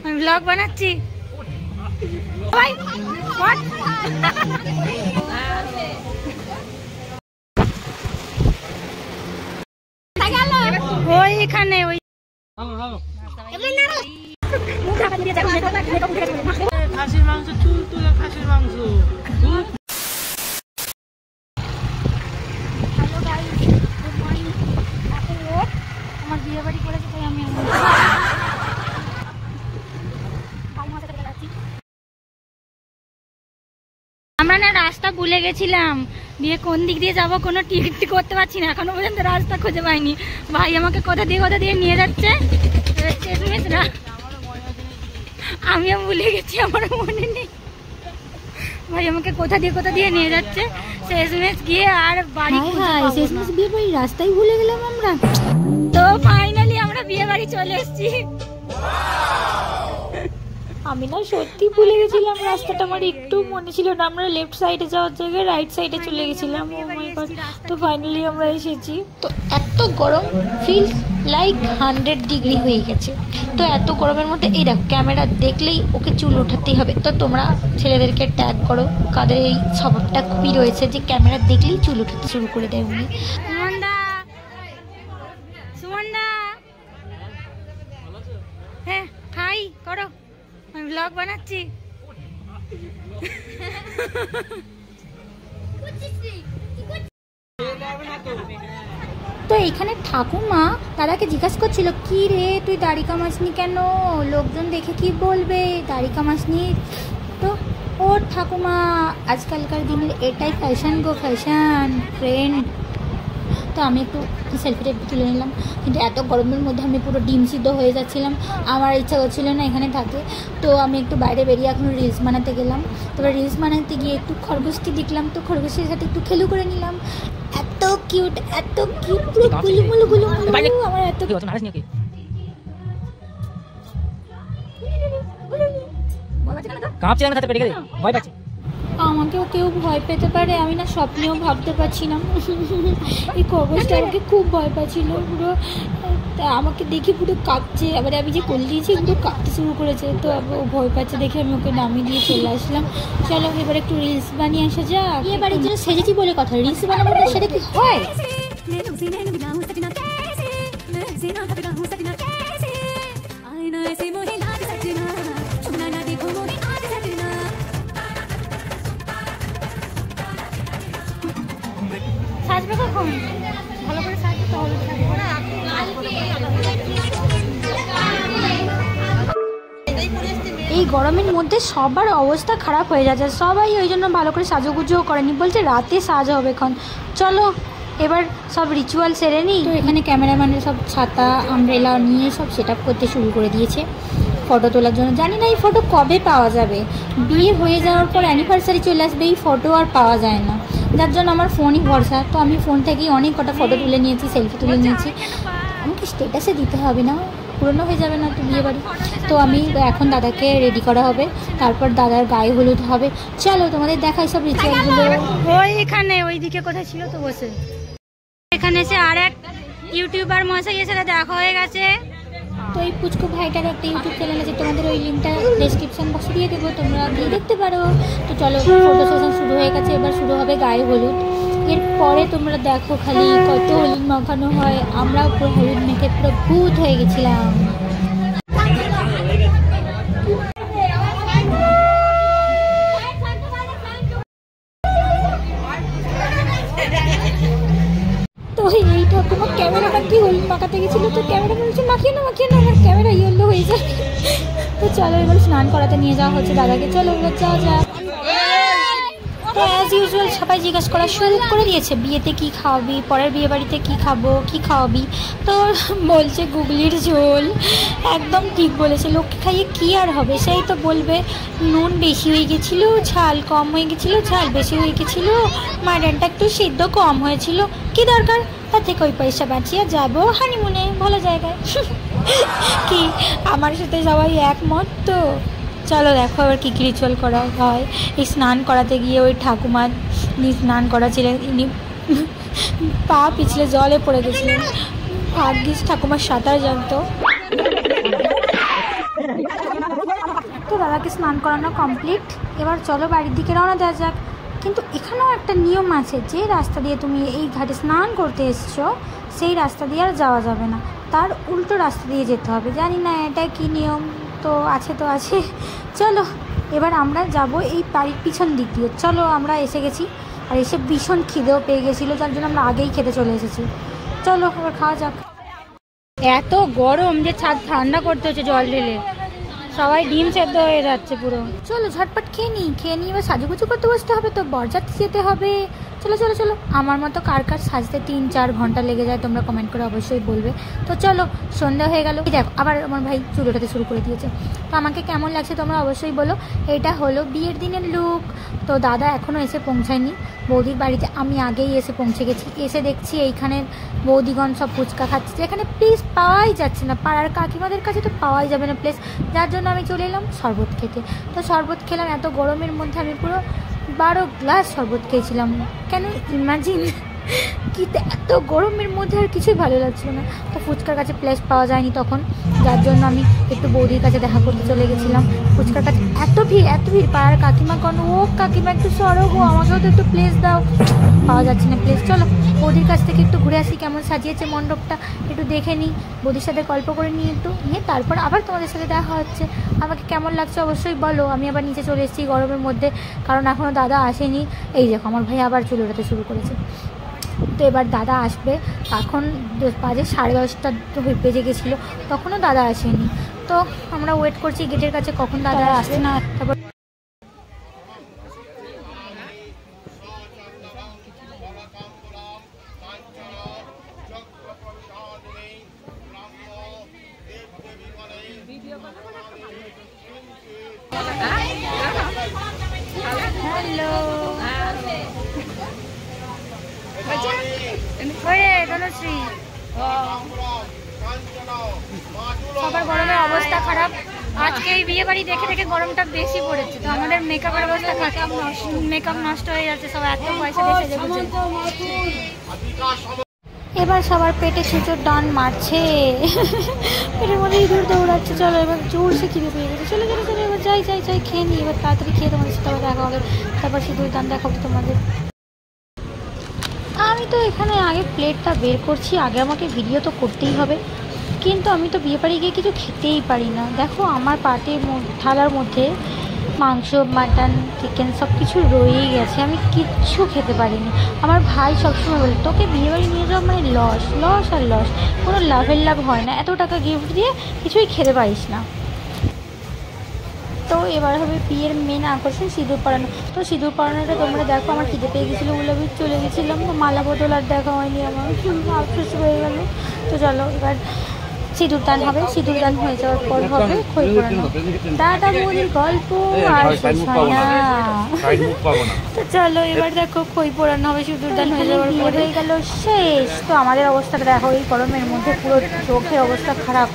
আমি ব্লগ বানাচ্ছি। ওই এখানে ওই খাসির মাংস, তুলতুলে খাসির মাংস। আমার বিয়ে বাড়ি করেছে তাই আমি আমরা না রাস্তা ভুলে গেছিলাম, দিয়ে কোন দিক দিয়ে যাবো কোনো টিকিট করতে পারছি না, এখনো পর্যন্ত রাস্তা খুঁজে পাইনি। ভাই আমাকে কোথা দিয়ে নিয়ে যাচ্ছে না, আমিও ভুলে গেছি, আমার মনে নেই। ভাই আমাকে কোথা দিয়ে নিয়ে যাচ্ছে, শেষমেশ গিয়ে আর বাড়ি শেষমেশ বিয়ে বাড়ি রাস্তায় ভুলে গেলাম আমরা। তো ফাইনালি আমরা বিয়ে বাড়ি চলে এসেছি। আমি না সত্যি ভুলে গেছিলাম রাস্তাটা, আমার একটু মনে ছিল না। আমরা লেফট সাইডে যাওয়ার জায়গায় রাইট সাইডে চলে গেছিলাম। ও মাই গড, তো ফাইনালি আমরা এসেছি। তো এত গরম, ফিলস লাইক 100 ডিগ্রি হয়ে গেছে। তো এত গরমের মধ্যে এই দেখো, ক্যামেরা দেখলেই ওকে চুল ওঠাতেই হবে। তো তোমরা ছেলেদেরকে ট্যাগ করো, কাদের এই স্বভাবটা খুবই রয়েছে যে ক্যামেরা দেখলেই চুল ওঠাতে শুরু করে দেয় উনি। হ্যাঁ হাই করো, আমি ব্লগ বানাচ্ছি। তো এখানে ঠাকুমা দাদাকে জিজ্ঞাসা করছিল, কি রে তুই দাড়ি কামাসনি কেন, লোকজন দেখে কি বলবে, দাড়ি কামাসনি। তো ওর ঠাকুমা আজকালকার দিনের এটাই ফ্যাশন গো, ফ্যাশন ট্রেন্ড। তো আমি একটু সেলফিটা তুলে নিলাম, কিন্তু এত গরমের মধ্যে আমি পুরো ডিম সিদ্ধ হয়ে যাচ্ছিলাম, আমার ইচ্ছা করছিল না এখানে থাকে। তো আমি একটু বাইরে বেরিয়ে এখন রিলস বানাতে গেলাম। তারপর রিলস বানাতে গিয়ে একটু খরগোশকে দেখলাম, তো খরগোশের সাথে একটু খেলু করে নিলাম। এত কিউট পুরো গুলুমুলু আমার এত আমাকেও কেউ ভয় পেতে পারে, আমি না স্বপ্নেও ভাবতে পারছি না। এই খরগোশটা আমাকে খুব ভয় পাচ্ছিল পুরো, আমাকে দেখে পুরো কাঁপছে। আবার আমি যে কোল দিয়েছি পুরো কাঁপতে শুরু করেছে। তো ও ভয় পাচ্ছে দেখে আমি ওকে নামিয়ে দিয়ে চলে আসলাম। চলো এবার একটু রিলস বানিয়ে আসা যাক। বিয়ে বাড়ির জন্য সেজেছি বলে কথা, রিলস বানাবো না সেটা কি হয়? সাজবে কখন? ভালো করে সাজবে তাহলে এই গরমের মধ্যে সবার অবস্থা খারাপ হয়ে যাচ্ছে, সবাই ওই জন্য ভালো করে সাজুগুজুও করেনি, বলছে রাতে সাজ হবে এখন। চলো এবার সব রিচুয়াল সেরে নিই। তো এখানে ক্যামেরাম্যানের সব ছাতা আমব্রেলা নিয়ে সব সেট আপ করতে শুরু করে দিয়েছে ফটো তোলার জন্য। জানি না এই ফটো কবে পাওয়া যাবে, বিয়ে হয়ে যাওয়ার পর অ্যানিভার্সারি চলে আসবে, এই ফটো আর পাওয়া যায় না, যার জন্য আমার ফোনই ভরসা। তো আমি ফোন থেকেই অনেক কটা ফটো তুলে নিয়েছি, সেলফি তুলে নিয়েছি। আমাকে স্টেটাসে দিতে হবে না, পুরনো হয়ে যাবে না তো বিয়ে বাড়ি। তো আমি এখন দাদাকে রেডি করা হবে, তারপর দাদার গায়ে হলুদ হবে। চলো তোমাদের দেখাই সব রিচুয়ালগুলো। ওই এখানে ওইদিকে কোথায় ছিল তো বসে, এখানে এসে আর এক ইউটিউবার মশাইয়ের সাথে দেখা হয়ে গেছে। তো এই পুচকু ভাইটার একটা ইউটিউব চ্যানেল আছে, তোমাদের ওই লিঙ্কটা ডেসক্রিপশন বক্সে দিয়ে দেবো, তোমরা গিয়ে দেখতে পারো। তো চলো ফটো সেশন শুরু হয়ে গেছে, এবার শুরু হবে গায়ে হলুদ। এরপরে তোমরা দেখো খালি কত হলুদ মাখানো হয়, আমরা পুরো হলুদ মেখে পুরো ভূত হয়ে গেছিলাম। তো এই ঠাকুমা ক্যামেরাটা কি হলুদ মাখাতে গেছিলো, তো ক্যামেরা বলছে মাখিয়ে না আমার ক্যামেরা ইয়েলো হয়ে যায়। তো চলো এবার স্নান করাতে নিয়ে যাওয়া হচ্ছে দাদাকে, চলো এবার যাওয়া যাক। তো অ্যাজ ইউজুয়াল সবাই জিজ্ঞাসা করা শুরু করে দিয়েছে, বিয়েতে কি খাওয়াবি, পরের বিয়ে বাড়িতে কী খাবো, কী খাওয়াবি। তো বলছে গুগলির ঝোল, একদম ঠিক বলেছে, লোককে খাইয়ে কী আর হবে, সেই তো বলবে নুন বেশি হয়ে গেছিলো, ঝাল কম হয়ে গেছিলো, ঝাল বেশি হয়ে গেছিলো, মাটনটা একটু সিদ্ধ কম হয়েছিল, কী দরকার, তার থেকে ওই পয়সা বাঁচিয়ে যাবো হানিমুনে ভালো জায়গায়। কি আমার সাথে সবাই একমত? তো চলো দেখো আবার কী কী রিচুয়াল করা হয়। এই স্নান করাতে গিয়ে ওই ঠাকুমা স্নান করা ছিলেন, ইনি পা পিছলে জলে পড়ে গেছিলাম। ভাগ্যিস ঠাকুমার সাঁতার জানতো। তো দাদাকে স্নান করানো কমপ্লিট, এবার চলো বাড়ির দিকে রওনা দেওয়া যাক। কিন্তু এখানেও একটা নিয়ম আছে, যে রাস্তা দিয়ে তুমি এই ঘাটে স্নান করতে এসছো সেই রাস্তা দিয়ে আর যাওয়া যাবে না, তার উল্টো রাস্তা দিয়ে যেতে হবে। জানি না এটা কি নিয়ম, তো আছে। চলো এবার আমরা যাব এই বাড়ির পিছন দিক দিয়ে। চলো আমরা এসে গেছি, আর এসে ভীষণ খিদেও পেয়ে গেছিলো, তার জন্য আমরা আগেই খেতে চলে এসেছি। চলো এবার খাওয়া যাক। এত গরম যে ছাদ ঠান্ডা করতে হচ্ছে জল ঢেলে, সবাই ডিম সেদ্ধ হয়ে যাচ্ছে পুরো। চলো ঝটপট খেয়ে নিই এবার সাজুগুজু করতে বসতে হবে, তো বরযাত্রী যেতে হবে। চলো আমার মতো কার সাজতে 3-4 ঘন্টা লেগে যায় তোমরা কমেন্ট করে অবশ্যই বলবে। তো চলো সন্ধ্যা হয়ে গেল, দেখো আবার আমার ভাই চুল ওঠাতে শুরু করে দিয়েছে। তো আমাকে কেমন লাগছে তোমরা অবশ্যই বলো। এটা হলো বিয়ের দিনের লুক। তো দাদা এখনও এসে পৌঁছায়নি বৌদির বাড়িতে, আমি আগেই এসে পৌঁছে গেছি। এসে দেখছি এইখানে বৌদিগণ সব ফুচকা খাচ্ছে, যেখানে প্লেস পাওয়াই যাচ্ছে না, পাড়ার কাকিমাদের কাছে তো পাওয়াই যাবে না প্লেস, যার জন্য আমি চলে এলাম শরবত খেতে। তো শরবত খেলাম, এত গরমের মধ্যে আমি পুরো 12 গ্লাস শরবত খেয়েছিলাম। কেন ইমাজিন কি, এত গরমের মধ্যে আর কিছুই ভালো লাগছিল না। তো ফুচকার কাছে প্লেস পাওয়া যায়নি তখন, যার জন্য আমি একটু বৌদির কাছে দেখা করতে চলে গেছিলাম। ফুচকার কাছে এত ভিড়, পাড়ার কাকিমা কোন, ও কাকিমা একটু সরো গো, আমাকেও তো একটু প্লেস দাও, পাওয়া যাচ্ছে না প্লেস। চলো বৌদির কাছ থেকে একটু ঘুরে আসি, কেমন সাজিয়েছে মণ্ডপটা একটু দেখে নিই, বৌদির সাথে গল্প করে নিয়ে তারপর আবার তোমাদের সাথে দেখা হচ্ছে। আমাকে কেমন লাগছে অবশ্যই বলো। আমি আবার নিচে চলে এসেছি গরমের মধ্যে, কারণ এখনও দাদা আসেনি। এই দেখো আমার ভাই আবার চুল ওঠাতে শুরু করেছে। তো এবার দাদা আসবে, এখন বাজে 10:30 বেজে গেছিলো, তখনও দাদা আসেনি। তো আমরা ওয়েট করছি গেটের কাছে কখন দাদা আসছে না। তারপর হ্যালো ধনশ্রী, সবার গরমের অবস্থা খারাপ। আজকে এই বিয়ে বাড়ি দেখে গরমটা বেশি পড়েছে, তো আমাদের মেকআপের অবস্থা মেকআপ নষ্ট হয়ে যাচ্ছে, সবাই এত পয়সা দিয়ে সেজে গুজে। এবার সবার পেটে ছুঁচোর ডান মারছে, পেটের মধ্যে ইঁদুর দৌড়াচ্ছে। চলো এবার জোরসে খিদে পেয়ে গেছে, চলো এবার যাই খেয়ে নিই। এবার তাড়াতাড়ি খেয়ে তোমাদের সাথে আবার দেখা হবে, তারপর সিঁদুর দান দেখাবো তোমাদের। আমি তো এখানে আগে প্লেটটা বের করছি, আগে আমাকে ভিডিও তো করতেই হবে, কিন্তু আমি তো বিয়ে বাড়ি গিয়ে কিছু খেতেই পারি না। দেখো আমার থালার মধ্যে মাংস, মাটন, চিকেন সব কিছু রয়েই গেছে, আমি কিচ্ছু খেতে পারিনি। আমার ভাই সবসময় বলে তোকে বিয়ে বাড়ি নিয়ে যাওয়া মানে লস, কোনো লাভ হয় না, এত টাকা গিফট দিয়ে কিছুই খেতে পারিস না। তো এবার হবে বিয়ের মেন আকর্ষণ সিঁদুর পরানো। তো সিঁদুর পরানোটা তোমরা দেখো, আমার খিদে পেয়ে গেছিলো বলে আমি চলে গেছিলাম, তো মালা বদল আর দেখা হয়নি, আমার আফসোস হয়ে গেল। তো চলো এবার সিঁদুর দান হবে, সিঁদুর দান হয়ে যাওয়ার পর হবে খই পোড়ানো। দাদা বৌদির গল্প আর শেষ হয় না। তো চলো এবার দেখো খই পোড়ানো হবে, সিঁদুর দান হয়ে যাওয়ার পর হয়ে গেল শেষ। তো আমাদের অবস্থাটা দেখো, এই গরমের মধ্যে পুরো চোখের অবস্থা খারাপ।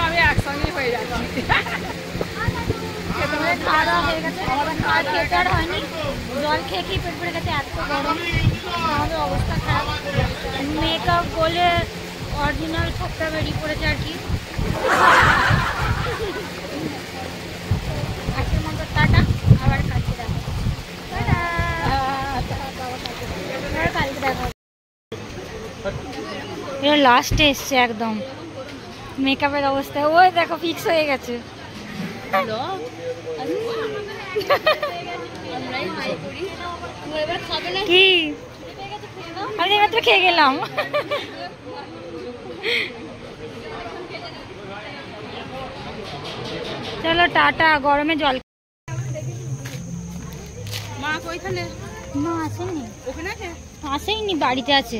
আমি একসঙ্গে হয়ে যাচ্ছি। খাওয়া দাওয়া হয়ে গেছে, আর খেতে আর হয়নি, জল খেয়ে পেট ভরে গেছে, এত গরম আমাদের অবস্থা খারাপ। মেকআপ বলে অরিজিনাল ঠোকটা বেরিয়ে পড়েছে আর কি। আজকের মতো টাটা, আবার কালকে দেখা, কালকে দেখা। এটা লাস্টে এসছে একদম মেকআপের অবস্থা, ওই দেখো ফিক্স হয়ে গেছে। কি আমি মাত্র খেয়ে গেলাম। চলো টাটা, গরমে জল। মা কইখানে? মা আসেনি, ওখানে আছে? আসেনি, বাড়িতে আছে।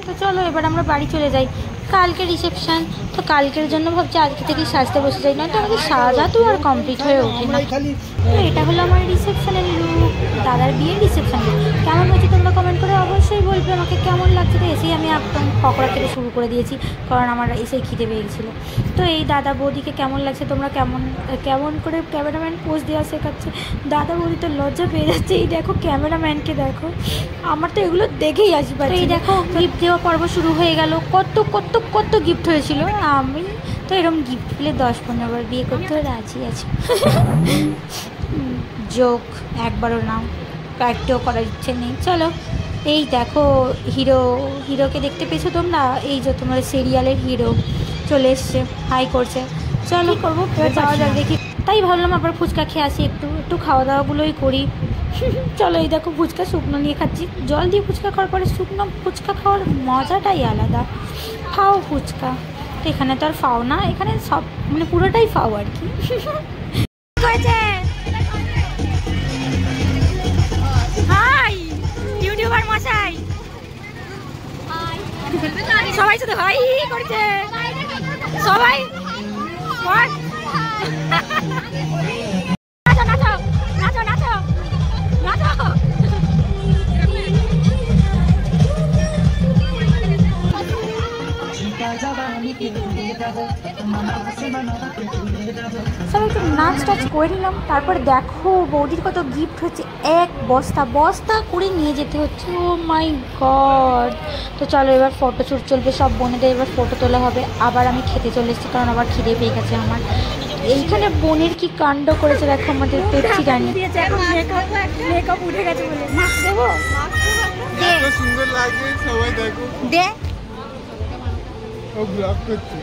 তো চলো এবার আমরা বাড়ি চলে যাই, কালকে রিসেপশন, তো কালকের জন্য ভাবছি আজকে থেকে সাজতে বসে যাই, না তো আমাদের সাজা তো আর কমপ্লিট হয়ে ওঠে না। তো এটা হলো আমার রিসেপশনের লুক, দাদার বিয়ের রিসেপশন লুক। কেমন হয়েছে তোমরা কমেন্ট করে অবশ্যই বলবে আমাকে কেমন লাগছে। তো এসেই আমি একদম পকোড়া খেতে শুরু করে দিয়েছি, কারণ আমার এসেই খিদে পেয়ে গেছিলো। তো এই দাদা বৌদিকে কেমন লাগছে, তোমরা কেমন করে ক্যামেরাম্যান পোজ দেওয়া শেখাচ্ছে। দাদা বৌদি তো লজ্জা পেয়ে যাচ্ছে। এই দেখো ক্যামেরাম্যানকে দেখো, আমার তো এগুলো দেখেই আসবে। এই দেখো গিফট দেওয়া পর্ব শুরু হয়ে গেল। কত কত কত গিফট হয়েছিল। আমি তো এরকম গিফট পেলে 10-15 বার বিয়ে করতে রাজি আছি। যোগ একবারও নাও, কয়েকটাও করার ইচ্ছে নেই। চলো এই দেখো হিরোকে দেখতে পেয়েছো তোমরা? এই যে তোমার সিরিয়ালের হিরো চলে এসছে, হাই করছে। চলো করবো, এবার যাওয়া যাক দেখি। তাই ভাবলাম আবার ফুচকা খেয়ে আসি, একটু খাওয়া দাওয়াগুলোই করি। চলো এই দেখো ফুচকা শুকনো নিয়ে খাচ্ছি। জল দিয়ে ফুচকা খাওয়ার পরে শুকনো ফুচকা খাওয়ার মজাটাই আলাদা। ফাও ফুচকা তো এখানে তো আর ফাও না, এখানে সব মানে পুরোটাই ফাও আর কি। হাই ইউটিউবার মশাই, সবাই শুধু হাই করছে সবাই। নাচো নাচো নাচো নাচো নাচো। সব একটু নাচ টাচ করে নিলাম। তারপর দেখো বৌদির কত গিফট হচ্ছে, এক বস্তা করে নিয়ে যেতে হচ্ছে। ও মাই গড। তো চলো এবার ফটোশ্যুট চলবে, সব বোনেদের এবার ফটো তোলা হবে। আবার আমি খেতে চলে এসেছি, কারণ আবার খিদে পেয়ে গেছে আমার। এইখানে বোনের কি কাণ্ড করেছে দেখো, আমাদের পেপসি রানি মেকআপ উঠে গেছে বলে মাস্ক দেবো। সুন্দর লাগছে, সবাই দেখো। দে ও ব্লগ করছে,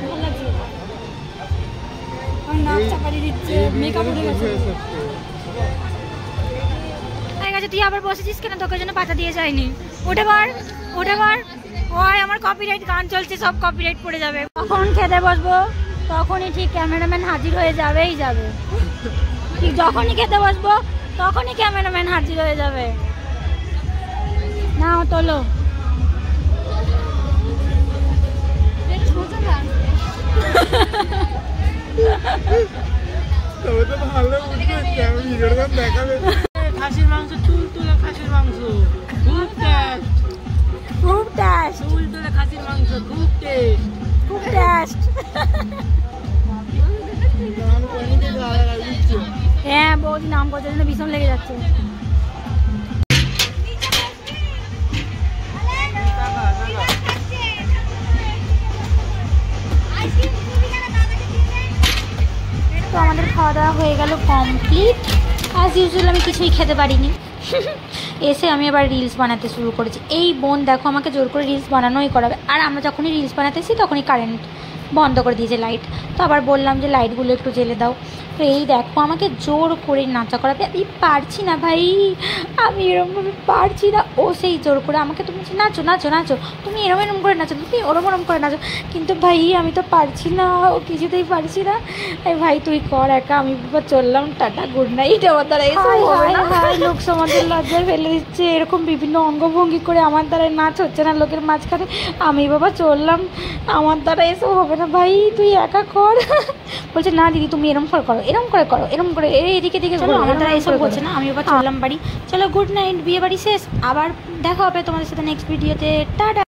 নাক চাপাড়ি দিচ্ছে, মেকআপ উঠে গেছে। তুই আবার বসেছিস কেন? তোকে জন্য পাতা দিয়ে যায়নি। উঠে বার ওই আমার কপিরাইট গান চলছে, সব কপিরাইট পড়ে যাবে। কখন খেতে বসবো তখনই ঠিক ক্যামেরাম্যান হাজির হয়ে যাবেই যাবে। ঠিক যখনই খেতে বসবো তখনই ক্যামেরাম্যান হাজির হয়ে যাবে। নাও তোলো। তবে তো ভালো উঠবে, আমি ভিডিওর গান দেখাবে। খাসির মাংস, তুলে খাসির মাংস, খুব টেস্ট। তুলে খাসির মাংস, খুব টেস্ট। হ্যাঁ বৌদি নাম করতে জন্য ভীষণ লেগে যাচ্ছে। তো আমাদের খাওয়া দাওয়া হয়ে গেল কমপ্লিট। অ্যাজ ইউজুয়াল আমি কিছুই খেতে পারিনি। এসে আমি আবার রিলস বানাতে শুরু করেছি। এই বোন দেখো আমাকে জোর করে রিলস বানানোই করাবে। আর আমরা যখনই রিলস বানাতেছি তখনই কারেন্ট বন্ধ করে দিয়েছে, লাইট। তো আবার বললাম যে লাইটগুলো একটু জ্বেলে দাও। তো এই দেখো আমাকে জোর করে নাচা করাবে। আমি পারছি না ভাই, আমি এরমভাবে পারছি না। ও সেই জোর করে আমাকে তুমি নাচো নাচো নাচো, তুমি এরম করে নাচো, তুমি ওরম করে নাচো। কিন্তু ভাই আমি তো পারছি না, ও কিছুতেই পারছি না। ভাই তুই কর একা, আমি বাবা চললাম, টাটা গুড নাইট। আমার দ্বারা এসব হবে না। লোক সমাজের লজ্জায় ফেলে দিচ্ছে, এরকম বিভিন্ন অঙ্গভঙ্গি করে আমার দ্বারা নাচ হচ্ছে না লোকের মাঝখানে। আমি বাবা চললাম, আমার দ্বারা এসব হবে না। ভাই তুই একা কর। বলছে না দিদি তুমি এরম করে করো, এরম করে এদিকে আমার দ্বারা এসব হচ্ছে না। আমি এবার চললাম বাড়ি। চলো গুড নাইট, বিয়ে বাড়ি শেষ। আবার দেখা হবে তোমাদের সাথে নেক্সট ভিডিওতে। টাটা।